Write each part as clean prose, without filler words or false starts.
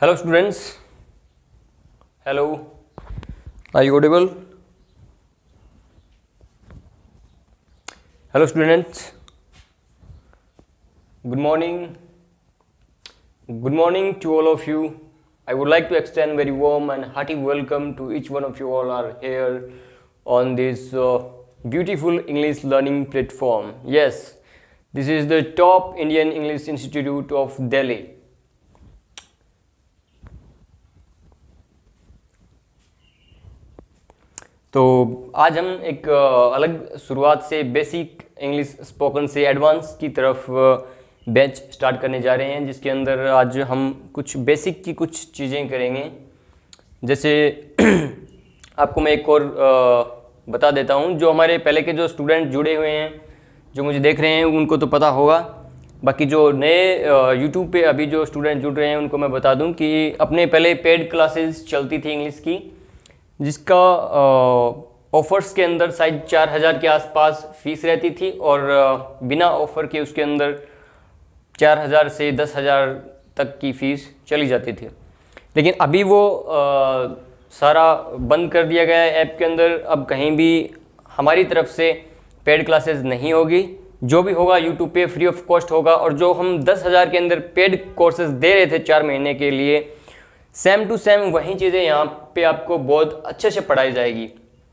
Hello students. Hello. Are you audible? Hello students. Good morning. Good morning to all of you. I would like to extend very warm and hearty welcome to each one of you all are here on this beautiful English learning platform. Yes, this is the top Indian English Institute of Delhi. तो आज हम एक अलग शुरुआत से basic English spoken से advance की तरफ बैच स्टार्ट करने जा रहे हैं, जिसके अंदर आज हम कुछ बेसिक की कुछ चीज़ें करेंगे। जैसे आपको मैं एक और बता देता हूं, जो हमारे पहले के जो स्टूडेंट जुड़े हुए हैं, जो मुझे देख रहे हैं, उनको तो पता होगा। बाकी जो नए यूट्यूब पे अभी जो स्टूडेंट जुड़ रहे हैं उनको मैं बता दूं कि अपने पहले पेड क्लासेस चलती थी इंग्लिश की, जिसका ऑफर्स के अंदर शायद 4000 के आसपास फीस रहती थी और बिना ऑफ़र के उसके अंदर 4000 से 10,000 तक की फ़ीस चली जाती थी। लेकिन अभी वो सारा बंद कर दिया गया है ऐप के अंदर। अब कहीं भी हमारी तरफ से पेड क्लासेस नहीं होगी, जो भी होगा यूट्यूब पे फ्री ऑफ कॉस्ट होगा। और जो हम 10,000 के अंदर पेड कोर्सेज दे रहे थे 4 महीने के लिए, सेम टू सेम वही चीज़ें यहाँ पे आपको बहुत अच्छे से पढ़ाई जाएगी,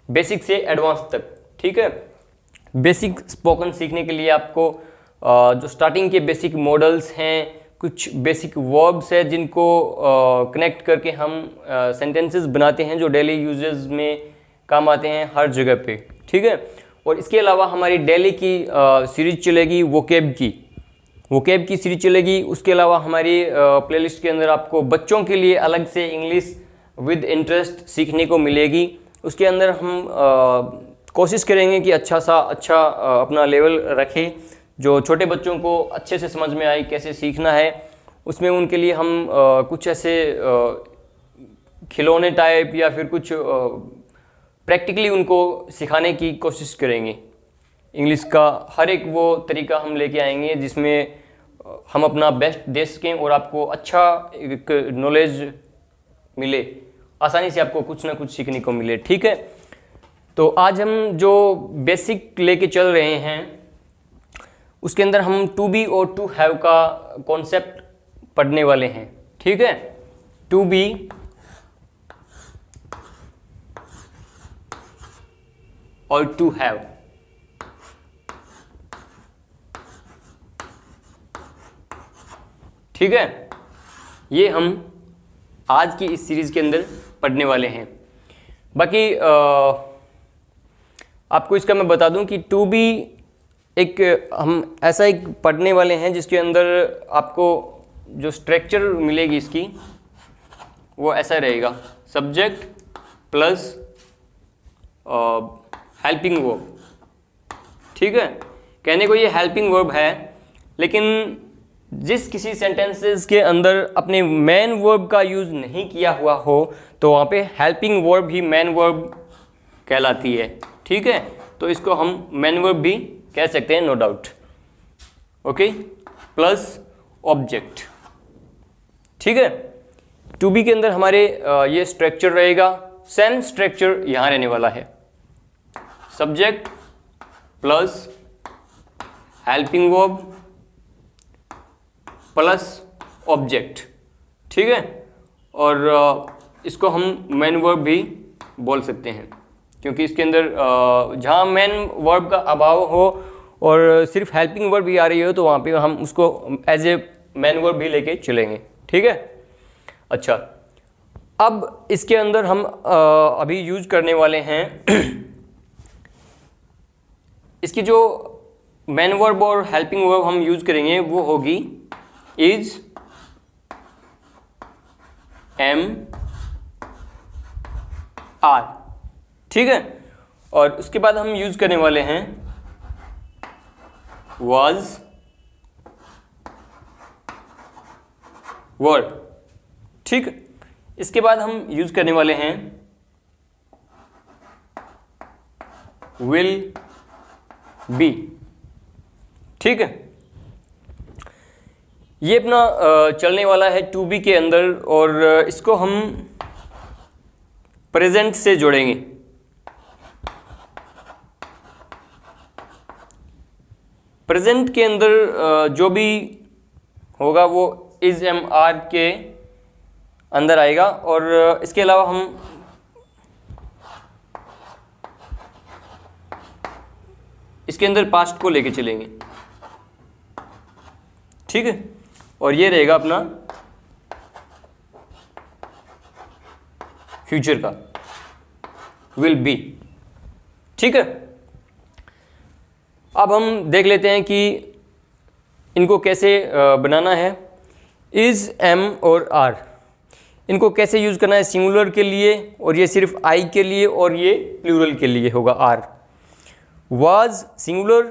बेसिक से एडवांस तक। ठीक है, बेसिक स्पोकन सीखने के लिए आपको जो स्टार्टिंग के बेसिक मॉडल्स हैं, कुछ बेसिक वर्ब्स हैं जिनको कनेक्ट करके हम सेंटेंसेस बनाते हैं जो डेली यूजेस में काम आते हैं हर जगह पे। ठीक है, और इसके अलावा हमारी डेली की सीरीज चलेगी वोकेब की सीरीज चलेगी। उसके अलावा हमारी प्लेलिस्ट के अंदर आपको बच्चों के लिए अलग से इंग्लिश विद इंटरेस्ट सीखने को मिलेगी। उसके अंदर हम कोशिश करेंगे कि अच्छा अपना लेवल रखें, जो छोटे बच्चों को अच्छे से समझ में आए कैसे सीखना है। उसमें उनके लिए हम कुछ ऐसे खिलौने टाइप या फिर कुछ प्रैक्टिकली उनको सिखाने की कोशिश करेंगे। इंग्लिश का हर एक वो तरीका हम लेके आएंगे जिसमें हम अपना बेस्ट दे सकें और आपको अच्छा एक नॉलेज मिले, आसानी से आपको कुछ ना कुछ सीखने को मिले। ठीक है, तो आज हम जो बेसिक लेके चल रहे हैं उसके अंदर हम टू बी और टू हैव का कॉन्सेप्ट पढ़ने वाले हैं। ठीक है, टू बी और टू हैव। ठीक है, ये हम आज की इस सीरीज के अंदर पढ़ने वाले हैं। बाकी आपको इसका मैं बता दूं कि टू बी हम ऐसा एक पढ़ने वाले हैं जिसके अंदर आपको जो स्ट्रक्चर मिलेगी इसकी वो ऐसा रहेगा, सब्जेक्ट प्लस हेल्पिंग वर्ब। ठीक है, कहने को ये हेल्पिंग वर्ब है, लेकिन जिस किसी सेंटेंसेस के अंदर अपने मेन वर्ब का यूज़ नहीं किया हुआ हो तो वहाँ पे हेल्पिंग वर्ब ही मेन वर्ब कहलाती है। ठीक है, तो इसको हम मेन वर्ब भी कह सकते हैं, no doubt. Okay, plus object. ठीक है, टू बी के अंदर हमारे ये स्ट्रक्चर रहेगा, सेम स्ट्रक्चर यहाँ रहने वाला है, subject plus helping verb plus object. ठीक है, और इसको हम मेन वर्ब भी बोल सकते हैं, क्योंकि इसके अंदर जहाँ मेन वर्ब का अभाव हो और सिर्फ हेल्पिंग वर्ब भी आ रही हो तो वहाँ पे हम उसको एज ए मेन वर्ब भी लेके चलेंगे। ठीक है, अच्छा, अब इसके अंदर हम अभी यूज करने वाले हैं इसकी जो मेन वर्ब और हेल्पिंग वर्ब हम यूज करेंगे वो होगी इज, एम, आर। ठीक है, और उसके बाद हम यूज करने वाले हैं was, were। ठीक, इसके बाद हम यूज करने वाले हैं will be। ठीक है, ये अपना चलने वाला है टू बी के अंदर, और इसको हम प्रेजेंट से जोड़ेंगे। प्रेजेंट के अंदर जो भी होगा वो इज एम आर के अंदर आएगा, और इसके अलावा हम इसके अंदर पास्ट को लेके चलेंगे, ठीक है। और ये रहेगा अपना फ्यूचर का विल बी, ठीक है। अब हम देख लेते हैं कि इनको कैसे बनाना है। इज, एम और आर, इनको कैसे यूज़ करना है सिंगुलर के लिए, और ये सिर्फ आई के लिए, और ये प्लूरल के लिए होगा आर। वाज सिंगुलर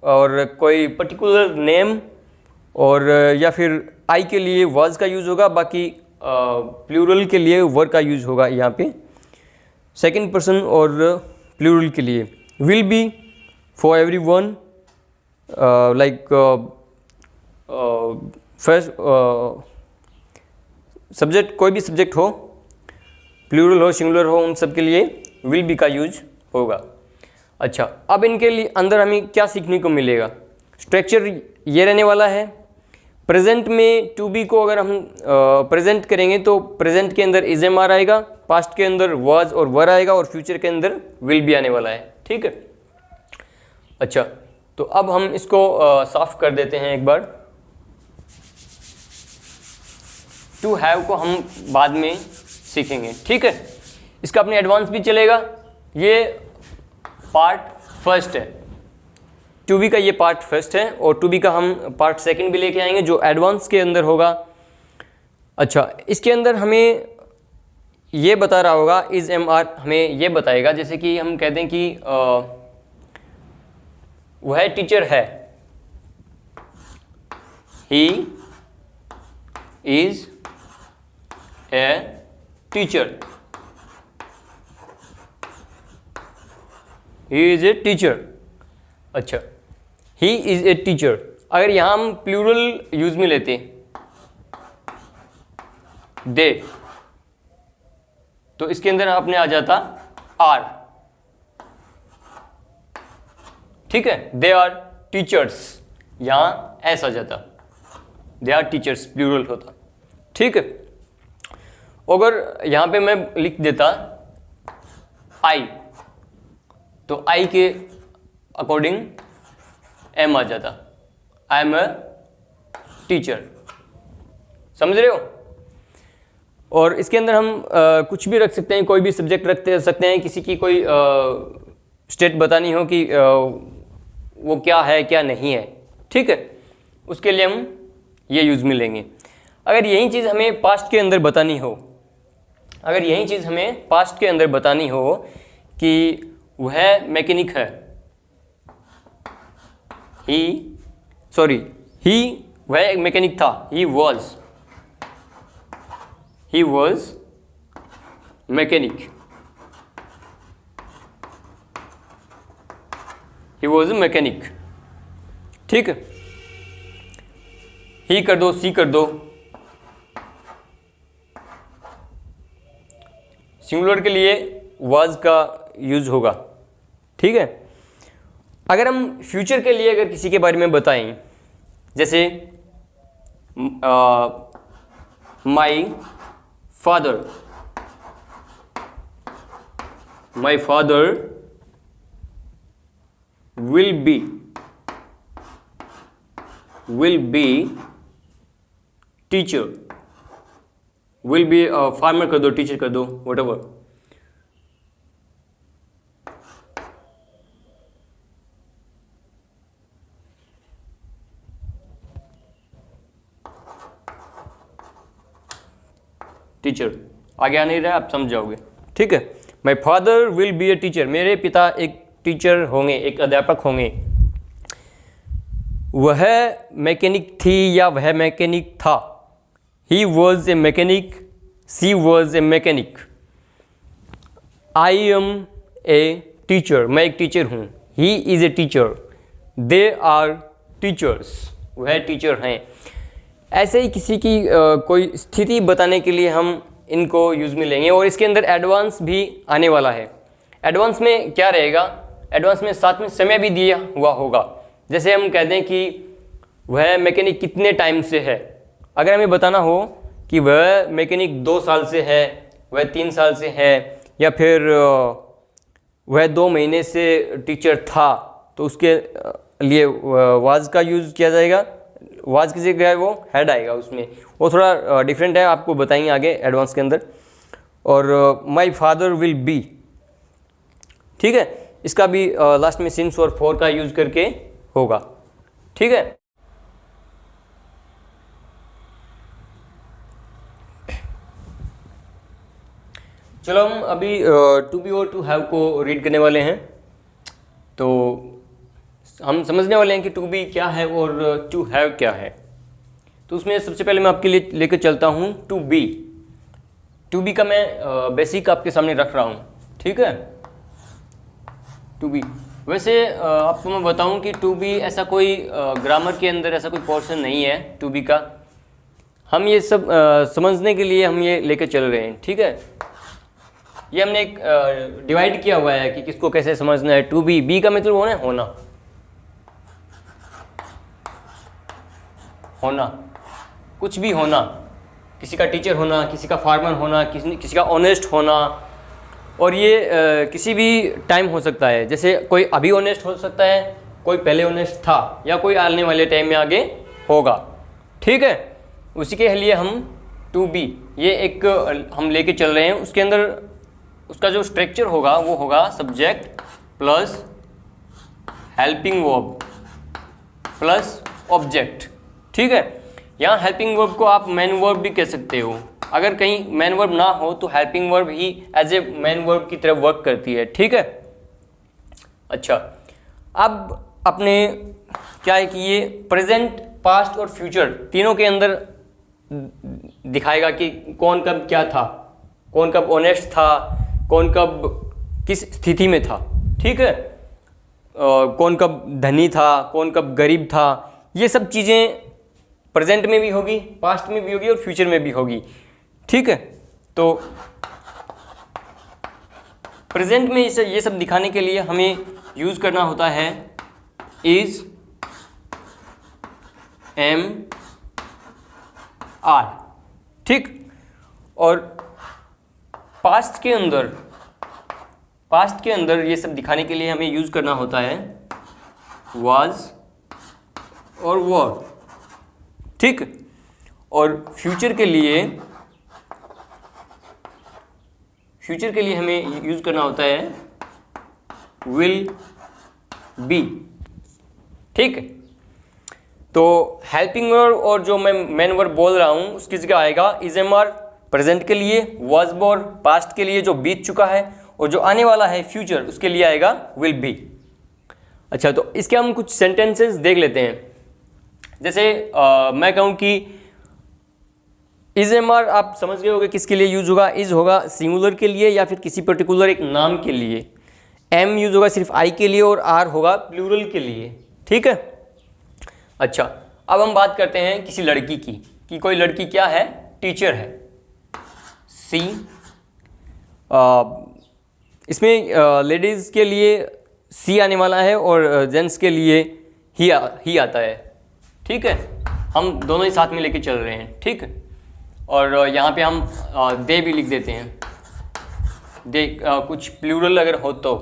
और कोई पर्टिकुलर नेम, और या फिर आई के लिए वाज का यूज़ होगा, बाकी प्लूरल के लिए वर का यूज़ होगा यहाँ पे सेकंड पर्सन, और प्लूरल के लिए will be for every one, like first subject, कोई भी सब्जेक्ट हो, प्लूरल हो सिंगुलर हो, उन सब के लिए विल बी का यूज होगा। अच्छा, अब इनके लिए अंदर हमें क्या सीखने को मिलेगा। स्ट्रक्चर ये रहने वाला है। प्रेजेंट में टू बी को अगर हम प्रेजेंट करेंगे तो प्रेजेंट के अंदर इज एम आर आएगा, पास्ट के अंदर वाज और वर आएगा, और फ्यूचर के अंदर विल बी आने वाला है, ठीक है। अच्छा, तो अब हम इसको साफ कर देते हैं एक बार। टू हैव को हम बाद में सीखेंगे, ठीक है। इसका अपने एडवांस भी चलेगा। ये पार्ट फर्स्ट है, टू बी का ये पार्ट फर्स्ट है, और टू बी का हम पार्ट सेकंड भी लेके आएंगे जो एडवांस के अंदर होगा। अच्छा, इसके अंदर हमें ये बता रहा होगा इज एम आर, हमें ये बताएगा, जैसे कि हम कहते हैं कि वह टीचर है, he is a teacher, he is a teacher. अच्छा, ही इज ए टीचर, अगर यहां हम प्लूरल यूज में लेते दे, तो इसके अंदर अपने आ जाता आर, ठीक है। दे आर टीचर्स, यहां एस आ जाता, दे आर टीचर्स प्लूरल होता, ठीक है। अगर यहां पे मैं लिख देता आई, तो आई के अकॉर्डिंग एम आ जाता, आई एम अ टीचर, समझ रहे हो। और इसके अंदर हम कुछ भी रख सकते हैं, कोई भी सब्जेक्ट रख सकते हैं, किसी की कोई स्टेट बतानी हो कि वो क्या है क्या नहीं है, ठीक है, उसके लिए हम ये यूज में लेंगे। अगर यही चीज़ हमें पास्ट के अंदर बतानी हो, अगर यही चीज़ हमें पास्ट के अंदर बतानी हो कि वह मैकेनिक है, वह एक मैकेनिक था, he was mechanic, he was a mechanic, ठीक है। ही कर दो, सी कर दो, सिंगुलर के लिए वाज का यूज होगा, ठीक है। अगर हम फ्यूचर के लिए अगर किसी के बारे में बताएं, जैसे my father will be teacher, will be farmer कर दो, टीचर कर दो, व्हाटएवर। टीचर आगे आ नहीं रहा, आप समझ जाओगे, ठीक है। My father will be a teacher, मेरे पिता एक टीचर होंगे, एक अध्यापक होंगे। वह मैकेनिक थी या वह मैकेनिक था, he was a mechanic, she was a mechanic. I am a teacher, मैं एक टीचर हूँ, he is a teacher, they are teachers, वह टीचर हैं। ऐसे ही किसी की कोई स्थिति बताने के लिए हम इनको यूज़ में लेंगे। और इसके अंदर एडवांस भी आने वाला है। एडवांस में क्या रहेगा, एडवांस में साथ में समय भी दिया हुआ होगा। जैसे हम कहते हैं कि वह मैकेनिक कितने टाइम से है, अगर हमें बताना हो कि वह मैकेनिक 2 साल से है, वह 3 साल से है, या फिर वह 2 महीने से टीचर था, तो उसके लिए वाज का यूज़ किया जाएगा। वाज की जगह वो हैड आएगा उसमें, वो थोड़ा डिफरेंट है, आपको बताएंगे आगे एडवांस के अंदर। और माई फादर विल बी, ठीक है, इसका भी लास्ट में सिंस और फॉर का यूज़ करके होगा, ठीक है। चलो हम अभी टू बी और टू हैव को रीड करने वाले हैं। तो हम समझने वाले हैं कि टू बी क्या है और टू हैव क्या है। तो उसमें सबसे पहले मैं आपके लिए लेकर चलता हूँ टू बी। टू बी का मैं बेसिक आपके सामने रख रहा हूँ, ठीक है। टू बी, वैसे आपको मैं बताऊँ कि टू बी ऐसा कोई ग्रामर के अंदर ऐसा कोई पोर्शन नहीं है टू बी का। हम ये सब समझने के लिए हम ये लेकर चल रहे हैं, ठीक है। ये हमने एक डिवाइड किया हुआ है कि किसको कैसे समझना है। टू बी, बी का मतलब होना है होना, होना, कुछ भी होना, किसी का टीचर होना, किसी का फार्मर होना, किसी का ऑनेस्ट होना। और ये किसी भी टाइम हो सकता है, जैसे कोई अभी ऑनेस्ट हो सकता है, कोई पहले ऑनेस्ट था, या कोई आने वाले टाइम में आगे होगा, ठीक है। उसी के लिए हम टू बी ये एक हम लेके चल रहे हैं। उसके अंदर उसका जो स्ट्रक्चर होगा वो होगा subject plus helping verb plus object, ठीक है। यहाँ हेल्पिंग वर्ब को आप मेन वर्ब भी कह सकते हो। अगर कहीं मेन वर्ब ना हो तो हेल्पिंग वर्ब ही एज ए मेन वर्ब की तरह वर्क करती है, ठीक है। अच्छा, अब अपने क्या है कि ये प्रेजेंट, पास्ट और फ्यूचर तीनों के अंदर दिखाएगा कि कौन कब क्या था, कौन कब ऑनेस्ट था, कौन कब किस स्थिति में था, ठीक है। कौन कब धनी था, कौन कब गरीब था। ये सब चीज़ें प्रेजेंट में भी होगी, पास्ट में भी होगी और फ्यूचर में भी होगी, ठीक है। तो प्रेजेंट में ये सब दिखाने के लिए हमें यूज़ करना होता है इज, एम, आर, ठीक। और पास्ट के अंदर ये सब दिखाने के लिए हमें यूज़ करना होता है वाज और वर, ठीक। और फ्यूचर के लिए हमें यूज़ करना होता है विल बी, ठीक। तो हेल्पिंग वर्ब और जो मैं मेन वर्ब बोल रहा हूँ उसकी जगह आएगा इज एम आर प्रेजेंट के लिए, वाज वर पास्ट के लिए जो बीत चुका है, और जो आने वाला है फ्यूचर उसके लिए आएगा विल बी। अच्छा, तो इसके हम कुछ सेंटेंसेस देख लेते हैं। जैसे मैं कहूँ कि इज एम आर, आप समझ गए होंगे किसके लिए यूज होगा। इज होगा सिंगुलर के लिए या फिर किसी पर्टिकुलर एक नाम के लिए, एम यूज होगा सिर्फ आई के लिए, और आर होगा प्लूरल के लिए, ठीक है। अच्छा, अब हम बात करते हैं किसी लड़की की कि कोई लड़की क्या है, टीचर है। सी, इसमें लेडीज़ के लिए सी आने वाला है और जेंट्स के लिए ही आता है, ठीक है। हम दोनों ही साथ में लेके चल रहे हैं, ठीक है। और यहाँ पे हम दे भी लिख देते हैं, दे कुछ प्लूरल अगर हो तो,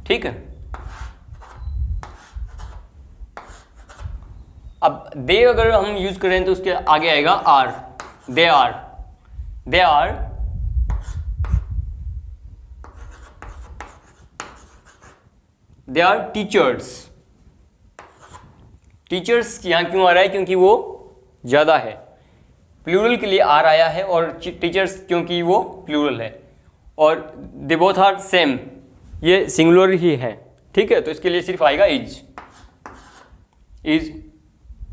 ठीक है। अब दे अगर हम यूज करें तो उसके आगे आएगा are, they are, they are they are teachers. Teachers यहाँ क्यों आ रहा है, क्योंकि वो ज़्यादा है। प्लूरल के लिए आर आया है और टीचर्स क्योंकि वो प्लूरल है। और दे बोथ आर सेम, ये सिंगुलर ही है, ठीक है। तो इसके लिए सिर्फ आएगा इज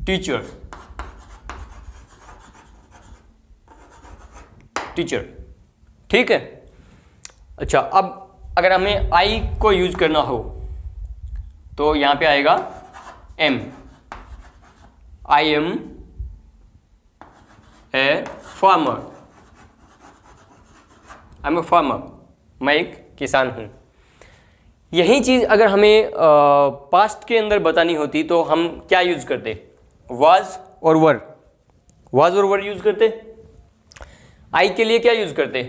टीचर, टीचर, ठीक है। अच्छा, अब अगर हमें आई को यूज करना हो तो यहाँ पे आएगा am, I am a farmer, I am a farmer, मैं एक किसान हूँ। यही चीज़ अगर हमें पास्ट के अंदर बतानी होती तो हम क्या यूज़ करते? वाज और वर, वाज और वर यूज़ करते। आई के लिए क्या यूज़ करते?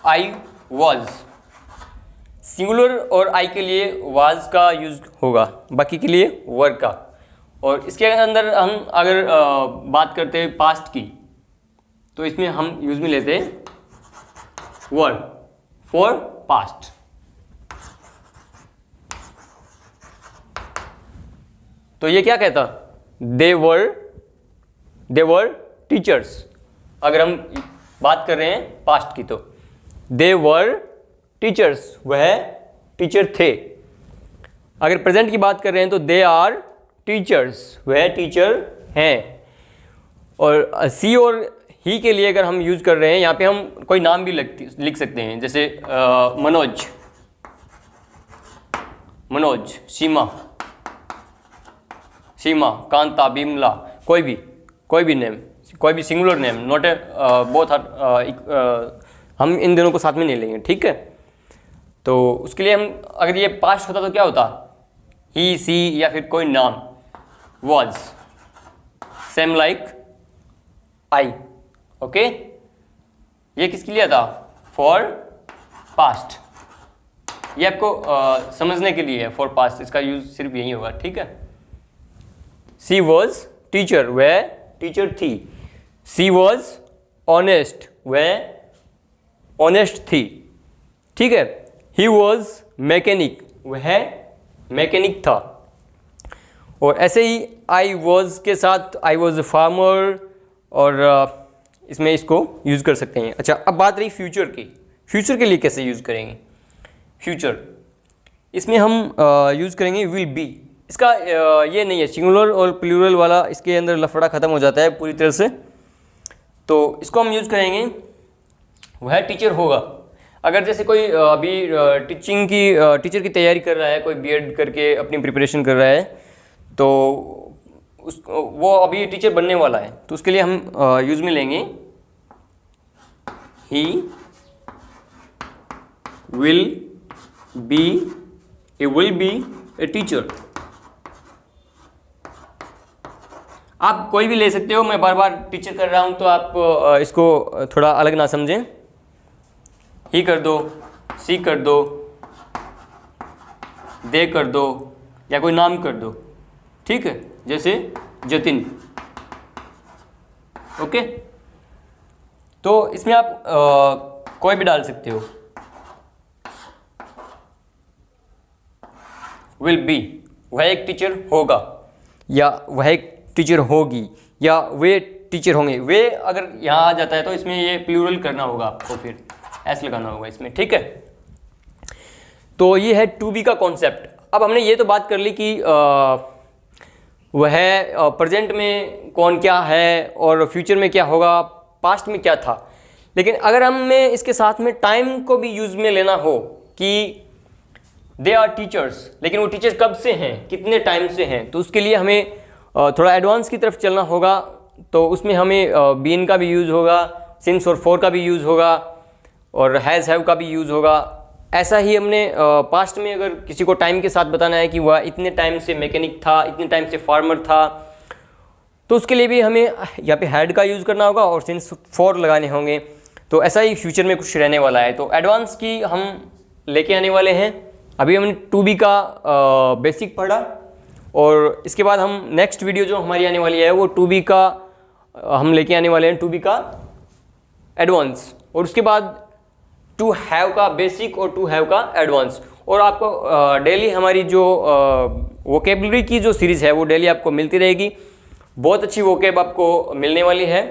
I was. सिंगुलर और आई के लिए वाज का यूज़ होगा, बाकी के लिए वर का। और इसके अंदर हम अगर बात करते हैं पास्ट की, तो इसमें हम यूज़ में लेते हैं वर फॉर पास्ट। तो ये क्या कहता? दे वर टीचर्स। अगर हम बात कर रहे हैं पास्ट की तो दे वर टीचर्स, वह टीचर थे। अगर प्रेजेंट की बात कर रहे हैं तो दे आर टीचर्स, वह टीचर हैं। और सी और ही के लिए अगर हम यूज़ कर रहे हैं, यहाँ पे हम कोई नाम भी लिख सकते हैं, जैसे मनोज, सीमा, कांता, बिमला, कोई भी नेम, कोई भी singular name, not a both are, हम इन दोनों को साथ में नहीं लेंगे, ठीक है। तो उसके लिए हम, अगर ये पास्ट होता तो क्या होता? ही, सी या फिर कोई नाम, was, same like I. Okay, ये किसके लिए था? For past. ये आपको समझने के लिए है, फॉर पास्ट, इसका यूज सिर्फ यही होगा, ठीक है। सी वॉज टीचर, वह टीचर थी। सी वॉज ऑनेस्ट, वह ऑनेस्ट थी, ठीक है। ही वॉज मैकेनिक, वह मैकेनिक था। और ऐसे ही आई वॉज के साथ आई वॉज अ फार्मर, और इसमें इसको यूज़ कर सकते हैं। अच्छा, अब बात रही फ्यूचर की। फ्यूचर के लिए कैसे यूज़ करेंगे? फ्यूचर, इसमें हम यूज़ करेंगे विल बी। इसका ये नहीं है, सिंगुलर और प्लूरल वाला इसके अंदर लफड़ा ख़त्म हो जाता है पूरी तरह से। तो इसको हम यूज़ करेंगे वह टीचर होगा। अगर जैसे कोई अभी टीचर की तैयारी कर रहा है, कोई बीएड करके अपनी प्रिपरेशन कर रहा है, तो वो अभी टीचर बनने वाला है, तो उसके लिए हम यूज़ में लेंगे he will be a teacher. आप कोई भी ले सकते हो, मैं बार बार टीचर कर रहा हूँ तो आप इसको थोड़ा अलग ना समझें। ही कर दो, सी कर दो, दे कर दो, या कोई नाम कर दो, ठीक है, जैसे जतिन। ओके, तो इसमें आप कोई भी डाल सकते हो। विल बी, वह एक टीचर होगा, या वह एक टीचर होगी, या वे टीचर होंगे। वे अगर यहाँ आ जाता है तो इसमें ये प्लूरल करना होगा आपको, फिर एस लगाना होगा इसमें, ठीक है। तो ये है टू बी का कॉन्सेप्ट। अब हमने ये तो बात कर ली कि वह प्रेजेंट में कौन क्या है और फ्यूचर में क्या होगा, पास्ट में क्या था। लेकिन अगर हमें इसके साथ में टाइम को भी यूज़ में लेना हो कि दे आर टीचर्स, लेकिन वो टीचर कब से हैं, कितने टाइम से हैं, तो उसके लिए हमें थोड़ा एडवांस की तरफ चलना होगा। तो उसमें हमें बीन का भी यूज़ होगा, सिंस और फॉर का भी यूज़ होगा, और हैज़ हैव का भी यूज़ होगा। ऐसा ही हमने पास्ट में अगर किसी को टाइम के साथ बताना है कि वह इतने टाइम से मैकेनिक था, इतने टाइम से फार्मर था, तो उसके लिए भी हमें यहाँ पे हैड का यूज़ करना होगा और सिंस फॉर लगाने होंगे। तो ऐसा ही फ्यूचर में कुछ रहने वाला है। तो एडवांस की हम लेके आने वाले हैं। अभी हमने टू बी का बेसिक पढ़ा, और इसके बाद हम नेक्स्ट वीडियो जो हमारी आने वाली है वो टू बी का हम लेके आने वाले हैं, टू बी का एडवांस, और उसके बाद टू हैव का बेसिक और टू हैव का एडवांस। और आपको डेली हमारी जो वोकेबलरी की जो सीरीज़ है वो डेली आपको मिलती रहेगी। बहुत अच्छी वोकेब आपको मिलने वाली है।